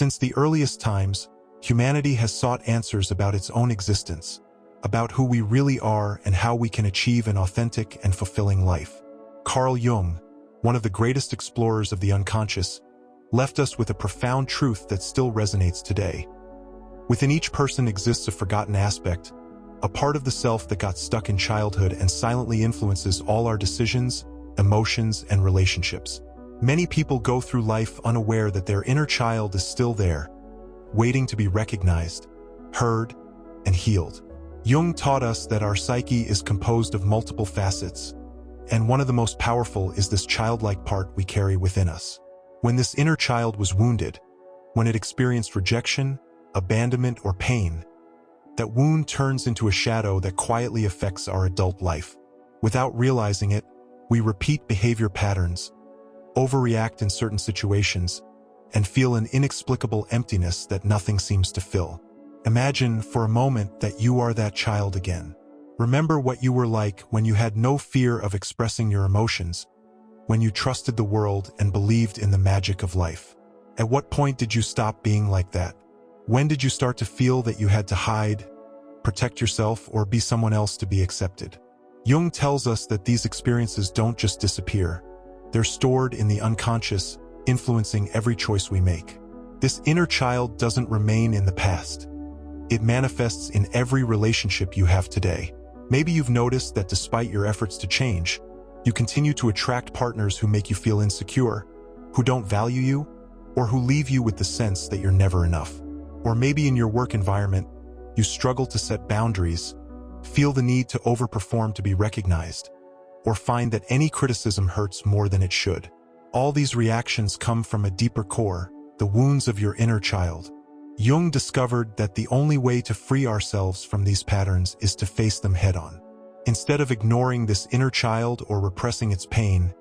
Since the earliest times, humanity has sought answers about its own existence, about who we really are and how we can achieve an authentic and fulfilling life. Carl Jung, one of the greatest explorers of the unconscious, left us with a profound truth that still resonates today. Within each person exists a forgotten aspect, a part of the self that got stuck in childhood and silently influences all our decisions, emotions, and relationships. Many people go through life unaware that their inner child is still there, waiting to be recognized, heard, and healed. Jung taught us that our psyche is composed of multiple facets, and one of the most powerful is this childlike part we carry within us. When this inner child was wounded, when it experienced rejection, abandonment, or pain, that wound turns into a shadow that quietly affects our adult life. Without realizing it, we repeat behavior patterns, overreact in certain situations, and feel an inexplicable emptiness that nothing seems to fill. Imagine for a moment that you are that child again. Remember what you were like when you had no fear of expressing your emotions, when you trusted the world and believed in the magic of life. At what point did you stop being like that? When did you start to feel that you had to hide, protect yourself, or be someone else to be accepted? Jung tells us that these experiences don't just disappear. They're stored in the unconscious, influencing every choice we make. This inner child doesn't remain in the past. It manifests in every relationship you have today. Maybe you've noticed that despite your efforts to change, you continue to attract partners who make you feel insecure, who don't value you, or who leave you with the sense that you're never enough. Or maybe in your work environment, you struggle to set boundaries, feel the need to overperform to be recognized, or find that any criticism hurts more than it should. All these reactions come from a deeper core, the wounds of your inner child. Jung discovered that the only way to free ourselves from these patterns is to face them head-on. Instead of ignoring this inner child or repressing its pain,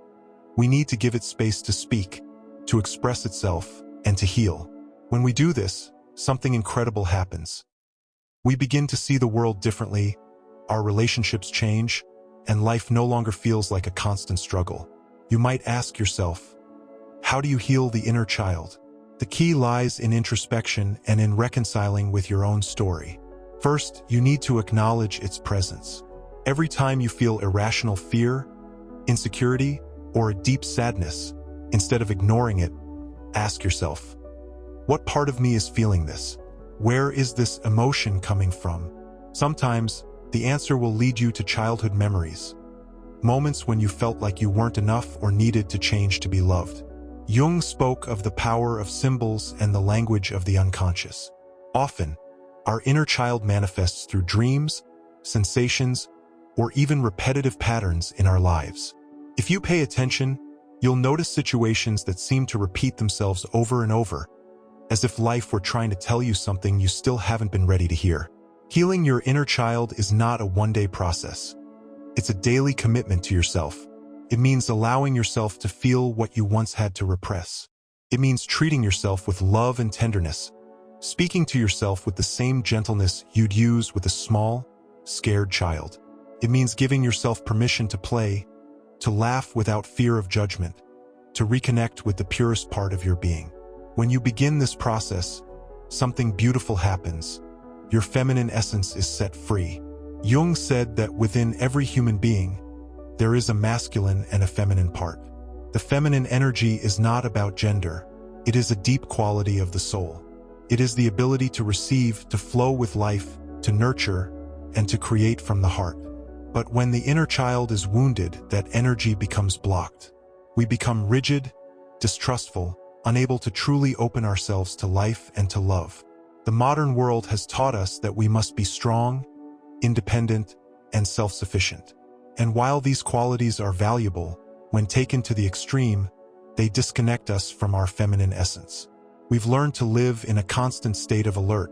we need to give it space to speak, to express itself, and to heal. When we do this, something incredible happens. We begin to see the world differently, our relationships change, and life no longer feels like a constant struggle. You might ask yourself, how do you heal the inner child? The key lies in introspection and in reconciling with your own story. First, you need to acknowledge its presence. Every time you feel irrational fear, insecurity, or a deep sadness, instead of ignoring it, ask yourself, what part of me is feeling this? Where is this emotion coming from? Sometimes, the answer will lead you to childhood memories, moments when you felt like you weren't enough or needed to change to be loved. Jung spoke of the power of symbols and the language of the unconscious. Often, our inner child manifests through dreams, sensations, or even repetitive patterns in our lives. If you pay attention, you'll notice situations that seem to repeat themselves over and over, as if life were trying to tell you something you still haven't been ready to hear. Healing your inner child is not a one-day process. It's a daily commitment to yourself. It means allowing yourself to feel what you once had to repress. It means treating yourself with love and tenderness, speaking to yourself with the same gentleness you'd use with a small, scared child. It means giving yourself permission to play, to laugh without fear of judgment, to reconnect with the purest part of your being. When you begin this process, something beautiful happens. Your feminine essence is set free. Jung said that within every human being, there is a masculine and a feminine part. The feminine energy is not about gender. It is a deep quality of the soul. It is the ability to receive, to flow with life, to nurture, and to create from the heart. But when the inner child is wounded, that energy becomes blocked. We become rigid, distrustful, unable to truly open ourselves to life and to love. The modern world has taught us that we must be strong, independent, and self-sufficient. And while these qualities are valuable, when taken to the extreme, they disconnect us from our feminine essence. We've learned to live in a constant state of alert,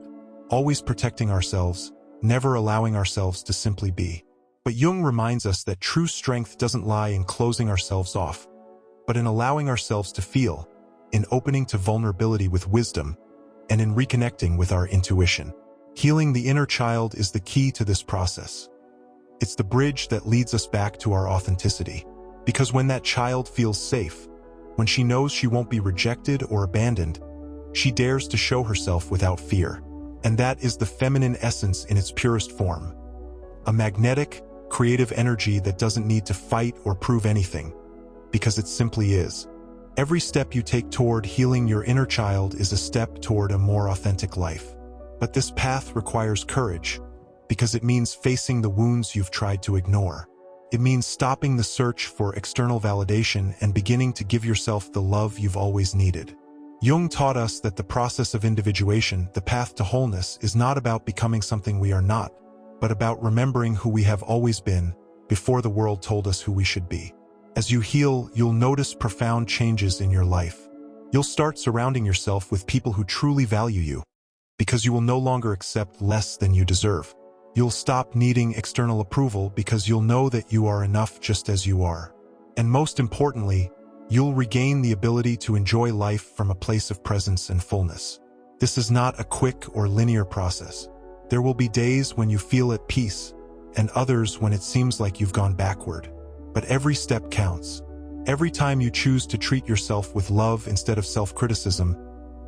always protecting ourselves, never allowing ourselves to simply be. But Jung reminds us that true strength doesn't lie in closing ourselves off, but in allowing ourselves to feel, in opening to vulnerability with wisdom, and in reconnecting with our intuition. Healing the inner child is the key to this process. It's the bridge that leads us back to our authenticity. Because when that child feels safe, when she knows she won't be rejected or abandoned, She dares to show herself without fear. And that is the feminine essence in its purest form. A magnetic, creative energy that doesn't need to fight or prove anything, because it simply is. Every step you take toward healing your inner child is a step toward a more authentic life. But this path requires courage, because it means facing the wounds you've tried to ignore. It means stopping the search for external validation and beginning to give yourself the love you've always needed. Jung taught us that the process of individuation, the path to wholeness, is not about becoming something we are not, but about remembering who we have always been before the world told us who we should be. As you heal, you'll notice profound changes in your life. You'll start surrounding yourself with people who truly value you, because you will no longer accept less than you deserve. You'll stop needing external approval because you'll know that you are enough just as you are. And most importantly, you'll regain the ability to enjoy life from a place of presence and fullness. This is not a quick or linear process. There will be days when you feel at peace, and others when it seems like you've gone backward. But every step counts. Every time you choose to treat yourself with love instead of self-criticism,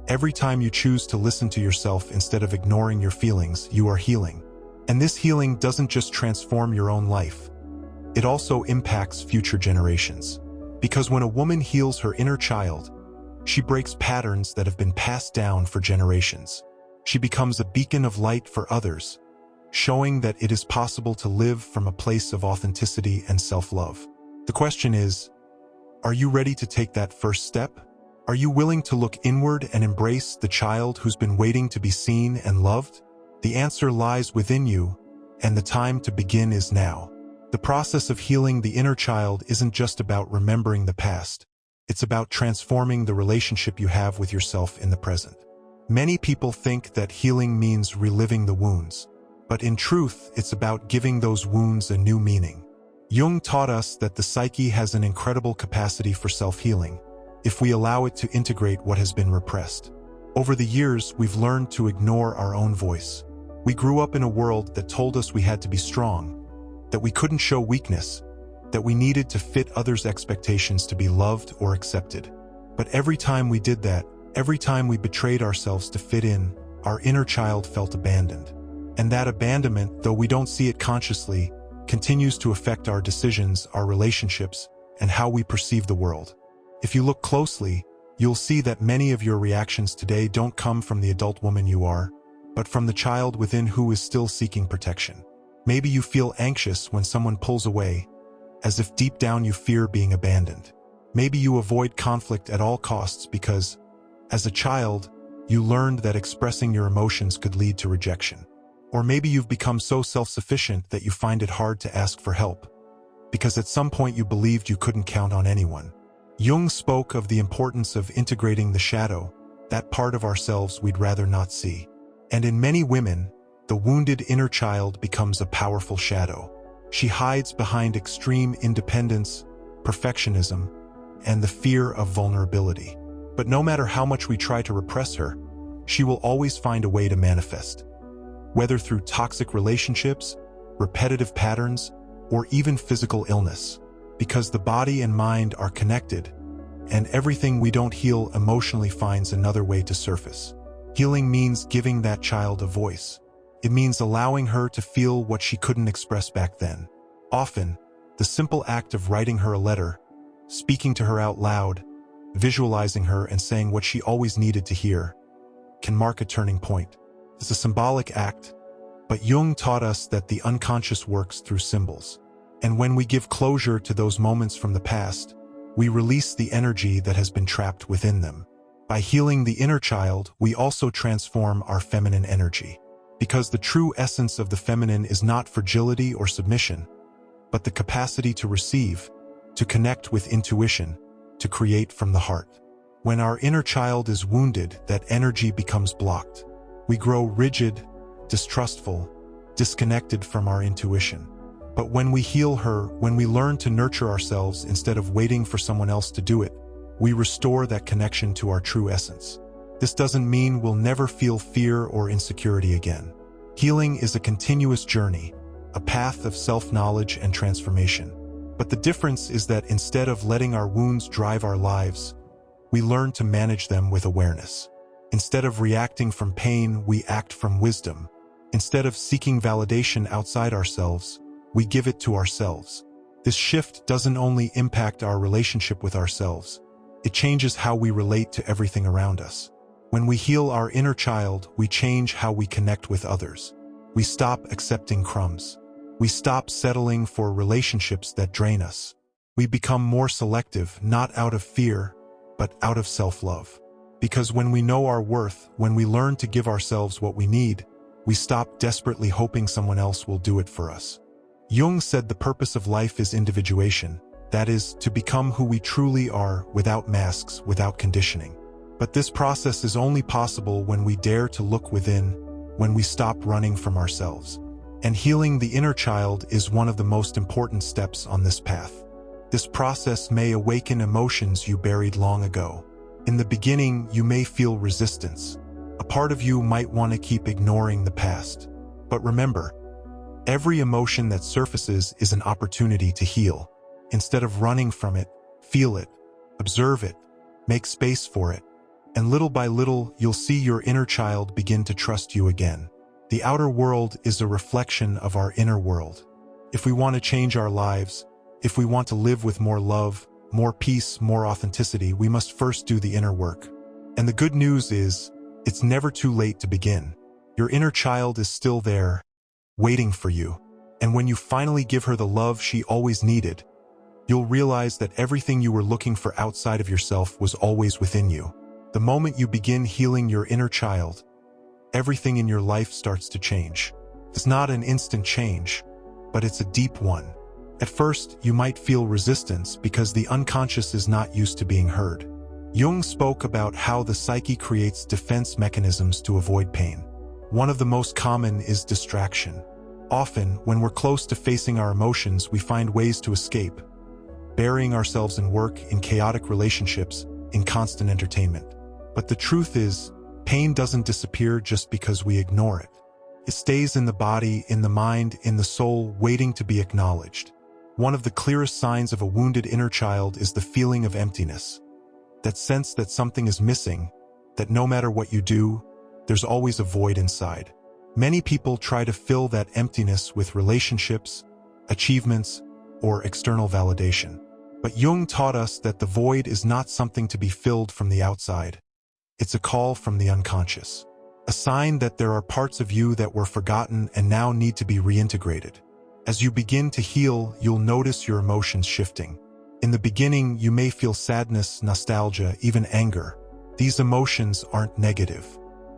every time you choose to listen to yourself instead of ignoring your feelings, you are healing. And this healing doesn't just transform your own life. It also impacts future generations. Because when a woman heals her inner child, she breaks patterns that have been passed down for generations. She becomes a beacon of light for others, showing that it is possible to live from a place of authenticity and self-love. The question is, are you ready to take that first step? Are you willing to look inward and embrace the child who's been waiting to be seen and loved? The answer lies within you, and the time to begin is now. The process of healing the inner child isn't just about remembering the past. It's about transforming the relationship you have with yourself in the present. Many people think that healing means reliving the wounds, but in truth, it's about giving those wounds a new meaning. Jung taught us that the psyche has an incredible capacity for self-healing, if we allow it to integrate what has been repressed. Over the years, we've learned to ignore our own voice. We grew up in a world that told us we had to be strong, that we couldn't show weakness, that we needed to fit others' expectations to be loved or accepted. But every time we did that, every time we betrayed ourselves to fit in, our inner child felt abandoned. And that abandonment, though we don't see it consciously, continues to affect our decisions, our relationships, and how we perceive the world. If you look closely, you'll see that many of your reactions today don't come from the adult woman you are, but from the child within who is still seeking protection. Maybe you feel anxious when someone pulls away, as if deep down you fear being abandoned. Maybe you avoid conflict at all costs because, as a child, you learned that expressing your emotions could lead to rejection. Or maybe you've become so self-sufficient that you find it hard to ask for help, because at some point you believed you couldn't count on anyone. Jung spoke of the importance of integrating the shadow, that part of ourselves we'd rather not see. And in many women, the wounded inner child becomes a powerful shadow. She hides behind extreme independence, perfectionism, and the fear of vulnerability. But no matter how much we try to repress her, she will always find a way to manifest. Whether through toxic relationships, repetitive patterns, or even physical illness. Because the body and mind are connected, and everything we don't heal emotionally finds another way to surface. Healing means giving that child a voice. It means allowing her to feel what she couldn't express back then. Often, the simple act of writing her a letter, speaking to her out loud, visualizing her and saying what she always needed to hear, can mark a turning point. It's a symbolic act, but Jung taught us that the unconscious works through symbols. And when we give closure to those moments from the past, we release the energy that has been trapped within them. By healing the inner child, we also transform our feminine energy. Because the true essence of the feminine is not fragility or submission, but the capacity to receive, to connect with intuition, to create from the heart. When our inner child is wounded, that energy becomes blocked. We grow rigid, distrustful, disconnected from our intuition. But when we heal her, when we learn to nurture ourselves instead of waiting for someone else to do it, we restore that connection to our true essence. This doesn't mean we'll never feel fear or insecurity again. Healing is a continuous journey, a path of self-knowledge and transformation. But the difference is that instead of letting our wounds drive our lives, we learn to manage them with awareness. Instead of reacting from pain, we act from wisdom. Instead of seeking validation outside ourselves, we give it to ourselves. This shift doesn't only impact our relationship with ourselves, it changes how we relate to everything around us. When we heal our inner child, we change how we connect with others. We stop accepting crumbs. We stop settling for relationships that drain us. We become more selective, not out of fear, but out of self-love. Because when we know our worth, when we learn to give ourselves what we need, we stop desperately hoping someone else will do it for us. Jung said the purpose of life is individuation, that is, to become who we truly are without masks, without conditioning. But this process is only possible when we dare to look within, when we stop running from ourselves. And healing the inner child is one of the most important steps on this path. This process may awaken emotions you buried long ago. In the beginning, you may feel resistance. A part of you might want to keep ignoring the past. But remember, every emotion that surfaces is an opportunity to heal. Instead of running from it, feel it, observe it, make space for it. And little by little, you'll see your inner child begin to trust you again. The outer world is a reflection of our inner world. If we want to change our lives, if we want to live with more love, more peace, more authenticity, we must first do the inner work. And the good news is, it's never too late to begin. Your inner child is still there, waiting for you. And when you finally give her the love she always needed, you'll realize that everything you were looking for outside of yourself was always within you. The moment you begin healing your inner child, everything in your life starts to change. It's not an instant change, but it's a deep one. At first, you might feel resistance because the unconscious is not used to being heard. Jung spoke about how the psyche creates defense mechanisms to avoid pain. One of the most common is distraction. Often, when we're close to facing our emotions, we find ways to escape, burying ourselves in work, in chaotic relationships, in constant entertainment. But the truth is, pain doesn't disappear just because we ignore it. It stays in the body, in the mind, in the soul, waiting to be acknowledged. One of the clearest signs of a wounded inner child is the feeling of emptiness. That sense that something is missing, that no matter what you do, there's always a void inside. Many people try to fill that emptiness with relationships, achievements, or external validation. But Jung taught us that the void is not something to be filled from the outside. It's a call from the unconscious. A sign that there are parts of you that were forgotten and now need to be reintegrated. As you begin to heal, you'll notice your emotions shifting. In the beginning, you may feel sadness, nostalgia, even anger. These emotions aren't negative.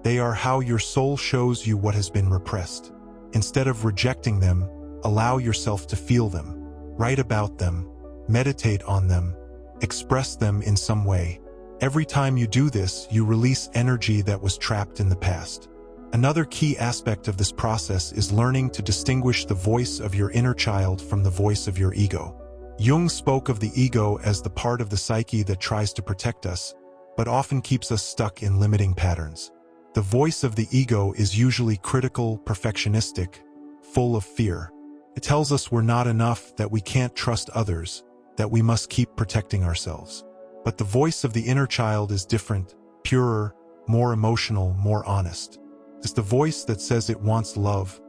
They are how your soul shows you what has been repressed. Instead of rejecting them, allow yourself to feel them. Write about them, meditate on them, express them in some way. Every time you do this, you release energy that was trapped in the past. Another key aspect of this process is learning to distinguish the voice of your inner child from the voice of your ego. Jung spoke of the ego as the part of the psyche that tries to protect us, but often keeps us stuck in limiting patterns. The voice of the ego is usually critical, perfectionistic, full of fear. It tells us we're not enough, that we can't trust others, that we must keep protecting ourselves. But the voice of the inner child is different, purer, more emotional, more honest. It's the voice that says it wants love,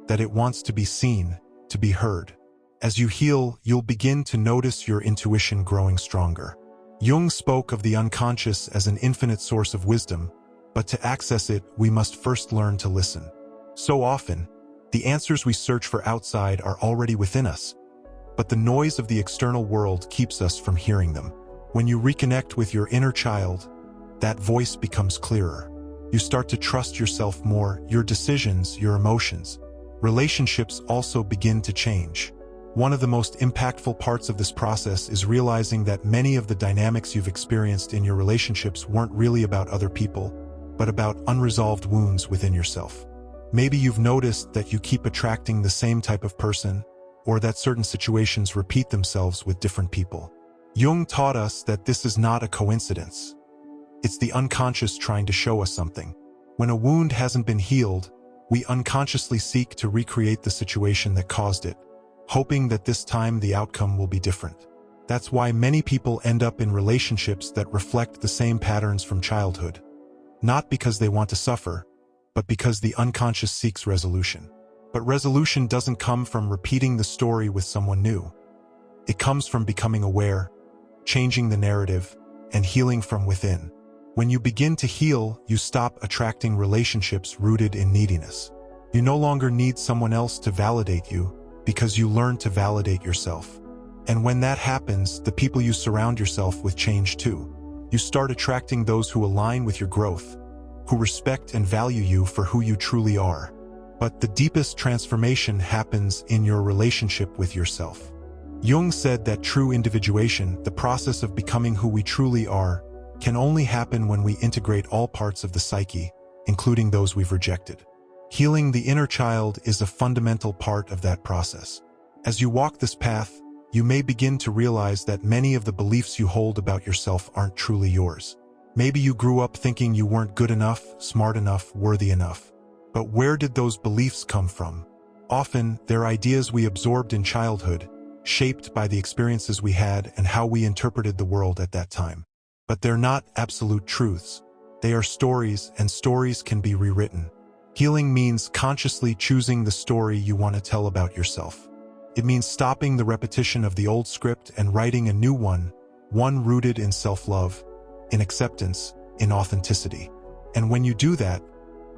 that it wants to be seen, to be heard. As you heal, you'll begin to notice your intuition growing stronger. Jung spoke of the unconscious as an infinite source of wisdom, but to access it, we must first learn to listen. So often, the answers we search for outside are already within us, but the noise of the external world keeps us from hearing them. When you reconnect with your inner child, that voice becomes clearer. You start to trust yourself more, your decisions, your emotions. Relationships also begin to change. One of the most impactful parts of this process is realizing that many of the dynamics you've experienced in your relationships weren't really about other people, but about unresolved wounds within yourself. Maybe you've noticed that you keep attracting the same type of person, or that certain situations repeat themselves with different people. Jung taught us that this is not a coincidence. It's the unconscious trying to show us something. When a wound hasn't been healed, we unconsciously seek to recreate the situation that caused it, hoping that this time the outcome will be different. That's why many people end up in relationships that reflect the same patterns from childhood. not because they want to suffer, but because the unconscious seeks resolution. But resolution doesn't come from repeating the story with someone new. It comes from becoming aware, changing the narrative, and healing from within. When you begin to heal, you stop attracting relationships rooted in neediness. You no longer need someone else to validate you because you learn to validate yourself. And when that happens, the people you surround yourself with change too. You start attracting those who align with your growth, who respect and value you for who you truly are. But the deepest transformation happens in your relationship with yourself. Jung said that true individuation, the process of becoming who we truly are, can only happen when we integrate all parts of the psyche, including those we've rejected. Healing the inner child is a fundamental part of that process. As you walk this path, you may begin to realize that many of the beliefs you hold about yourself aren't truly yours. Maybe you grew up thinking you weren't good enough, smart enough, worthy enough. But where did those beliefs come from? Often, they're ideas we absorbed in childhood, shaped by the experiences we had and how we interpreted the world at that time. But they're not absolute truths. They are stories, and stories can be rewritten. Healing means consciously choosing the story you want to tell about yourself. It means stopping the repetition of the old script and writing a new one rooted in self-love, in acceptance, in authenticity. And when you do that,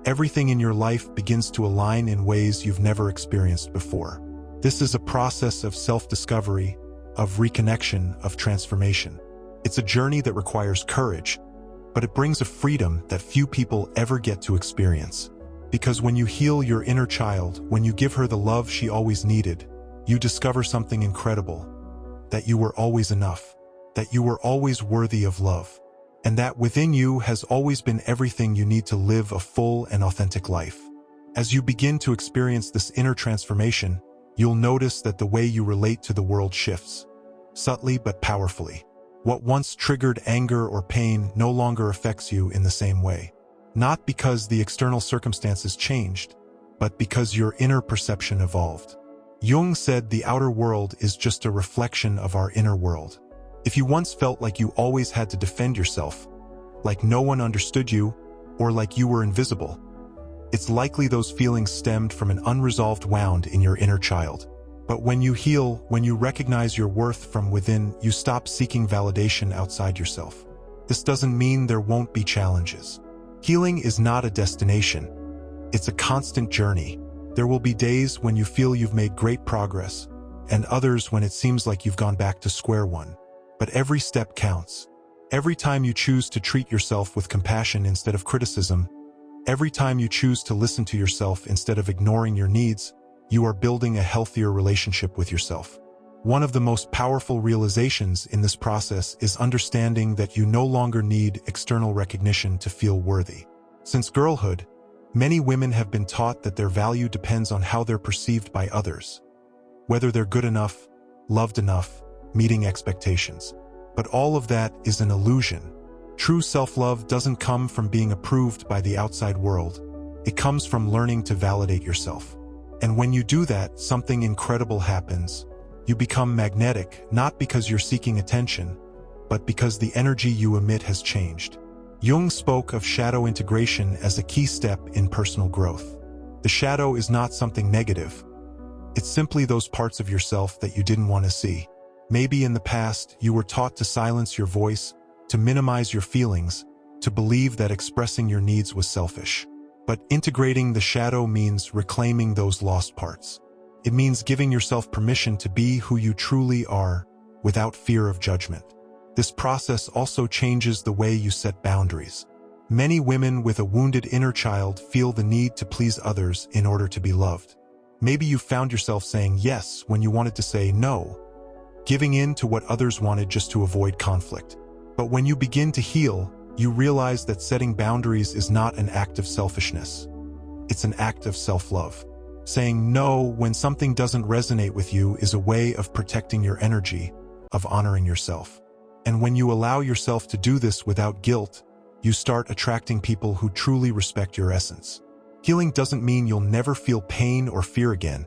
everything in your life begins to align in ways you've never experienced before. This is a process of self-discovery, of reconnection, of transformation. It's a journey that requires courage, but it brings a freedom that few people ever get to experience. Because when you heal your inner child, when you give her the love she always needed, you discover something incredible, that you were always enough, that you were always worthy of love, and that within you has always been everything you need to live a full and authentic life. As you begin to experience this inner transformation, you'll notice that the way you relate to the world shifts, subtly but powerfully. What once triggered anger or pain no longer affects you in the same way. Not because the external circumstances changed, but because your inner perception evolved. Jung said the outer world is just a reflection of our inner world. If you once felt like you always had to defend yourself, like no one understood you, or like you were invisible, it's likely those feelings stemmed from an unresolved wound in your inner child. But when you heal, when you recognize your worth from within, you stop seeking validation outside yourself. This doesn't mean there won't be challenges. Healing is not a destination. It's a constant journey. There will be days when you feel you've made great progress, and others when it seems like you've gone back to square one. But every step counts. Every time you choose to treat yourself with compassion instead of criticism, every time you choose to listen to yourself instead of ignoring your needs, you are building a healthier relationship with yourself. One of the most powerful realizations in this process is understanding that you no longer need external recognition to feel worthy. Since girlhood, many women have been taught that their value depends on how they're perceived by others, whether they're good enough, loved enough, meeting expectations. But all of that is an illusion. True self-love doesn't come from being approved by the outside world. It comes from learning to validate yourself. And when you do that, something incredible happens. You become magnetic, not because you're seeking attention, but because the energy you emit has changed. Jung spoke of shadow integration as a key step in personal growth. The shadow is not something negative. It's simply those parts of yourself that you didn't want to see. Maybe in the past, you were taught to silence your voice, to minimize your feelings, to believe that expressing your needs was selfish. But integrating the shadow means reclaiming those lost parts. It means giving yourself permission to be who you truly are, without fear of judgment. This process also changes the way you set boundaries. Many women with a wounded inner child feel the need to please others in order to be loved. Maybe you found yourself saying yes when you wanted to say no, giving in to what others wanted just to avoid conflict. But when you begin to heal, you realize that setting boundaries is not an act of selfishness. It's an act of self-love. Saying no when something doesn't resonate with you is a way of protecting your energy, of honoring yourself. And when you allow yourself to do this without guilt, you start attracting people who truly respect your essence. Healing doesn't mean you'll never feel pain or fear again.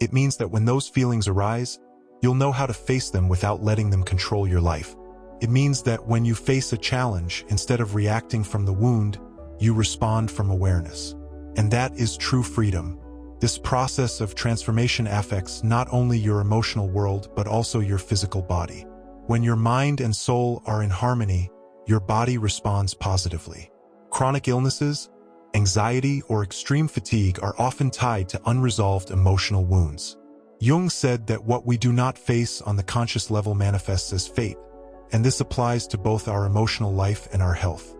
It means that when those feelings arise, you'll know how to face them without letting them control your life. It means that when you face a challenge, instead of reacting from the wound, you respond from awareness. And that is true freedom. This process of transformation affects not only your emotional world but also your physical body. When your mind and soul are in harmony, your body responds positively. Chronic illnesses, anxiety, or extreme fatigue are often tied to unresolved emotional wounds. Jung said that what we do not face on the conscious level manifests as fate, and this applies to both our emotional life and our health.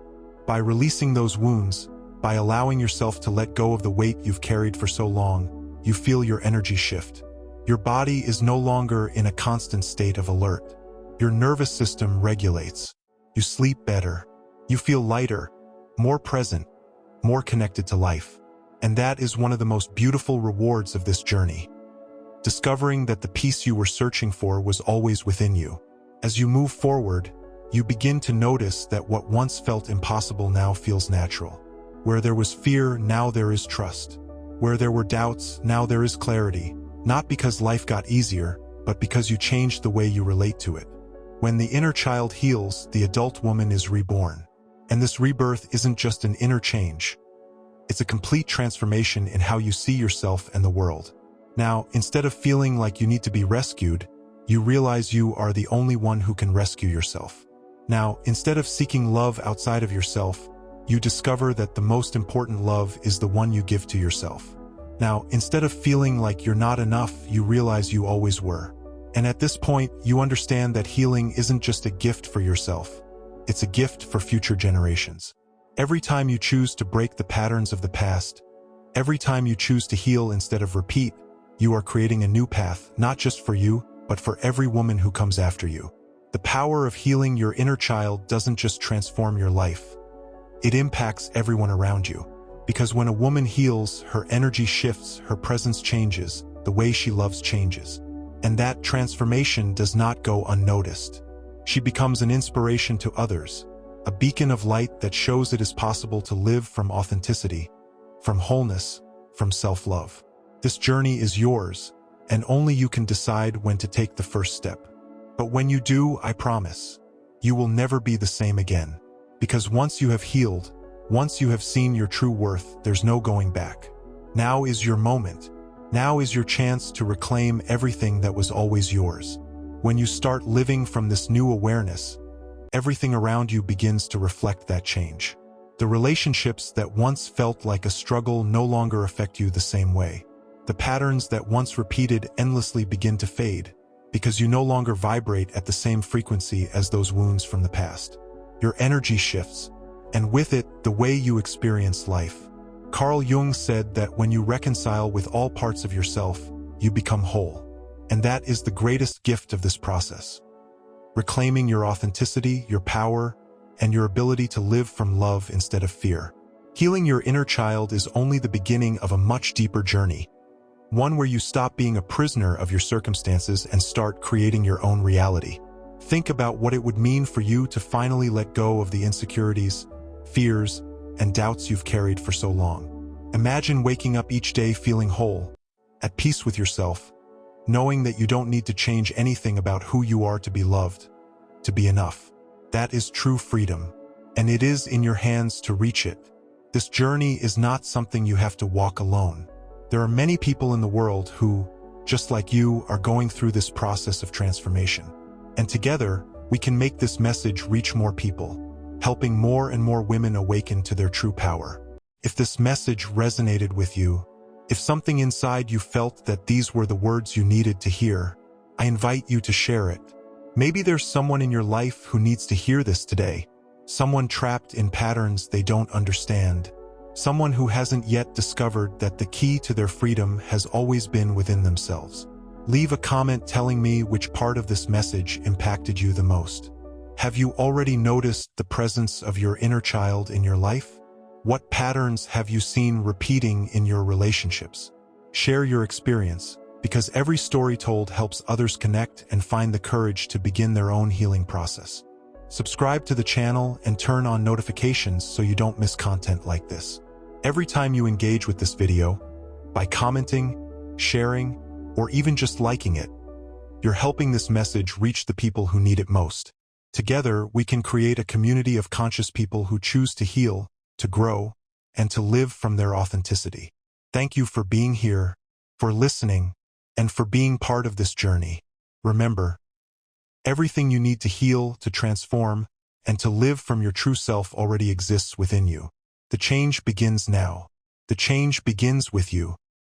By releasing those wounds, by allowing yourself to let go of the weight you've carried for so long, you feel your energy shift. Your body is no longer in a constant state of alert. Your nervous system regulates. You sleep better. You feel lighter, more present, more connected to life. And that is one of the most beautiful rewards of this journey. Discovering that the peace you were searching for was always within you. As you move forward, you begin to notice that what once felt impossible now feels natural. Where there was fear, now there is trust. Where there were doubts, now there is clarity. Not because life got easier, but because you changed the way you relate to it. When the inner child heals, the adult woman is reborn. And this rebirth isn't just an inner change. It's a complete transformation in how you see yourself and the world. Now, instead of feeling like you need to be rescued, you realize you are the only one who can rescue yourself. Now, instead of seeking love outside of yourself, you discover that the most important love is the one you give to yourself. Now, instead of feeling like you're not enough, you realize you always were. And at this point, you understand that healing isn't just a gift for yourself. It's a gift for future generations. Every time you choose to break the patterns of the past, every time you choose to heal instead of repeat, you are creating a new path, not just for you, but for every woman who comes after you. The power of healing your inner child doesn't just transform your life. It impacts everyone around you. Because when a woman heals, her energy shifts, her presence changes, the way she loves changes. And that transformation does not go unnoticed. She becomes an inspiration to others, a beacon of light that shows it is possible to live from authenticity, from wholeness, from self-love. This journey is yours, and only you can decide when to take the first step. But when you do, I promise, you will never be the same again. Because once you have healed, once you have seen your true worth, there's no going back. Now is your moment. Now is your chance to reclaim everything that was always yours. When you start living from this new awareness, everything around you begins to reflect that change. The relationships that once felt like a struggle no longer affect you the same way. The patterns that once repeated endlessly begin to fade, because you no longer vibrate at the same frequency as those wounds from the past. Your energy shifts, and with it, the way you experience life. Carl Jung said that when you reconcile with all parts of yourself, you become whole. And that is the greatest gift of this process. Reclaiming your authenticity, your power, and your ability to live from love instead of fear. Healing your inner child is only the beginning of a much deeper journey. One where you stop being a prisoner of your circumstances and start creating your own reality. Think about what it would mean for you to finally let go of the insecurities, fears, and doubts you've carried for so long. Imagine waking up each day feeling whole, at peace with yourself, knowing that you don't need to change anything about who you are to be loved, to be enough. That is true freedom, and it is in your hands to reach it. This journey is not something you have to walk alone. There are many people in the world who, just like you, are going through this process of transformation. And together, we can make this message reach more people, helping more and more women awaken to their true power. If this message resonated with you, if something inside you felt that these were the words you needed to hear, I invite you to share it. Maybe there's someone in your life who needs to hear this today. Someone trapped in patterns they don't understand. Someone who hasn't yet discovered that the key to their freedom has always been within themselves. Leave a comment telling me which part of this message impacted you the most. Have you already noticed the presence of your inner child in your life? What patterns have you seen repeating in your relationships? Share your experience, because every story told helps others connect and find the courage to begin their own healing process. Subscribe to the channel and turn on notifications so you don't miss content like this. Every time you engage with this video, by commenting, sharing, or even just liking it, you're helping this message reach the people who need it most. Together, we can create a community of conscious people who choose to heal, to grow, and to live from their authenticity. Thank you for being here, for listening, and for being part of this journey. Remember, everything you need to heal, to transform, and to live from your true self already exists within you. The change begins now. The change begins with you.